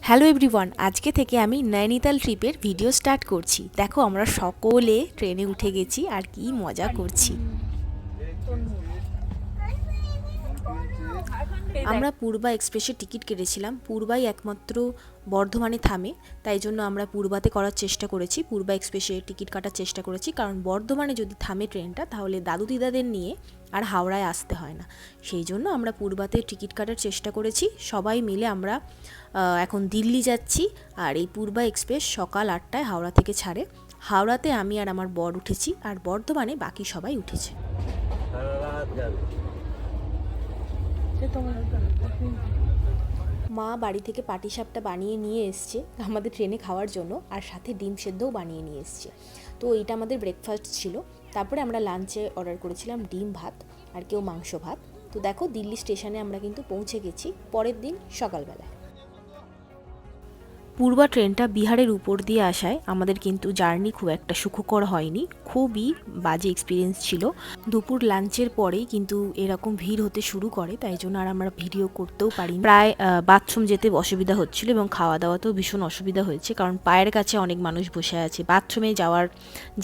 Hello everyone, আজকে থেকে আমি নৈনিতাল ট্রিপের ভিডিও স্টার্ট করছি। দেখো আমরা সকলে ট্রেনে উঠে গেছি আর কি মজা করছি। আমরা পূর্বা এক্সপ্রেসের টিকিট কেটেছিলাম। পূর্বাই একমাত্র বর্ধমানে থামে, তাই জন্য আমরা পূর্বাতে করার চেষ্টা করেছি, পূর্বা এক্সপ্রেসের টিকিট কাটার চেষ্টা করেছি। কারণ বর্ধমানে যদি থামে ট্রেনটা তাহলে দাদু দিদাদের নিয়ে আর হাওড়ায় আসতে হয় না। সেই জন্য আমরা পূর্বাতে টিকিট কাটার চেষ্টা করেছি। সবাই মিলে আমরা এখন দিল্লি যাচ্ছি। আর এই পূর্বা এক্সপ্রেস সকাল 8টায় হাওড়া থেকে ছাড়ে। হাওড়াতে আমি আর আমার বর উঠেছি, আর বর্ধমানে বাকি সবাই উঠেছে। মা বাড়ি থেকে পাটিসাপটা বানিয়ে নিয়ে এসছে আমাদের ট্রেনে খাওয়ার জন্য, আর সাথে ডিম সেদ্ধও বানিয়ে নিয়ে এসছে। তো এইটা আমাদের ব্রেকফাস্ট ছিল। তারপরে আমরা লাঞ্চে অর্ডার করেছিলাম ডিম ভাত, আর কেউ মাংস ভাত। তো দেখো দিল্লি স্টেশনে আমরা কিন্তু পৌঁছে গেছি পরের দিন সকালবেলায়। পূর্বা ট্রেনটা বিহারের উপর দিয়ে আসায় আমাদের কিন্তু জার্নি খুব একটা সুখকর হয়নি, খুবই বাজে এক্সপিরিয়েন্স ছিল। দুপুর লাঞ্চের পরেই কিন্তু এরকম ভিড় হতে শুরু করে, তাই জন্য আর আমরা ভিডিও করতেও পারিনি। প্রায় বাথরুম যেতে অসুবিধা হচ্ছিল এবং খাওয়া দাওয়াতেও ভীষণ অসুবিধা হয়েছে, কারণ পায়ের কাছে অনেক মানুষ বসে আছে, বাথরুমে যাওয়ার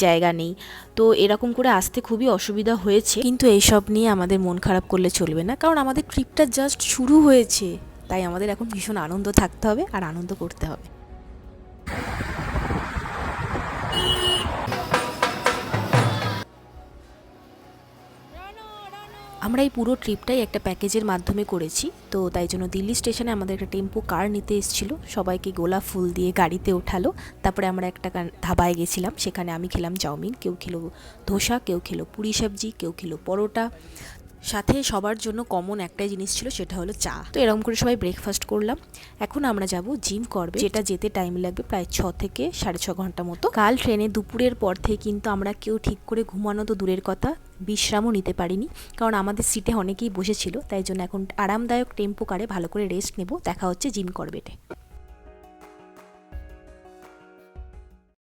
জায়গা নেই। তো এরকম করে আসতে খুবই অসুবিধা হয়েছে। কিন্তু এইসব নিয়ে আমাদের মন খারাপ করলে চলবে না, কারণ আমাদের ট্রিপটা জাস্ট শুরু হয়েছে। তাই আমাদের এখন ভীষণ আনন্দ থাকতে হবে আর আনন্দ করতে হবে। আমরা এই পুরো ট্রিপটাই একটা প্যাকেজের মাধ্যমে করেছি। তো তাই জন্য দিল্লি স্টেশনে আমাদের একটা টেম্পো কার নিতে এসেছিলো, সবাইকে গোলাপ ফুল দিয়ে গাড়িতে ওঠালো। তারপরে আমরা একটা ধাবায় গেছিলাম, সেখানে আমি খেলাম চাউমিন, কেউ খেলো ধোসা, কেউ খেলো পুরি সবজি, কেউ খেলো পরোটা। সাথে সবার জন্য কমন একটাই জিনিস ছিল, সেটা হলো চা। তো এরকম করে সবাই ব্রেকফাস্ট করলাম। এখন আমরা যাব জিম করবে, যেটা যেতে টাইম লাগবে প্রায় 6 থেকে 6.5 ঘন্টা মতো। কাল ট্রেনে দুপুরের পর থেকে কিন্তু আমরা কেউ ঠিক করে ঘুমানো তো দূরের কথা, বিশ্রামও নিতে পারিনি, কারণ আমাদের সিটে অনেকেই বসেছিল। তাই জন্য এখন আরামদায়ক টেম্পো কারে ভালো করে রেস্ট নেব। দেখা হচ্ছে জিম করবেটে।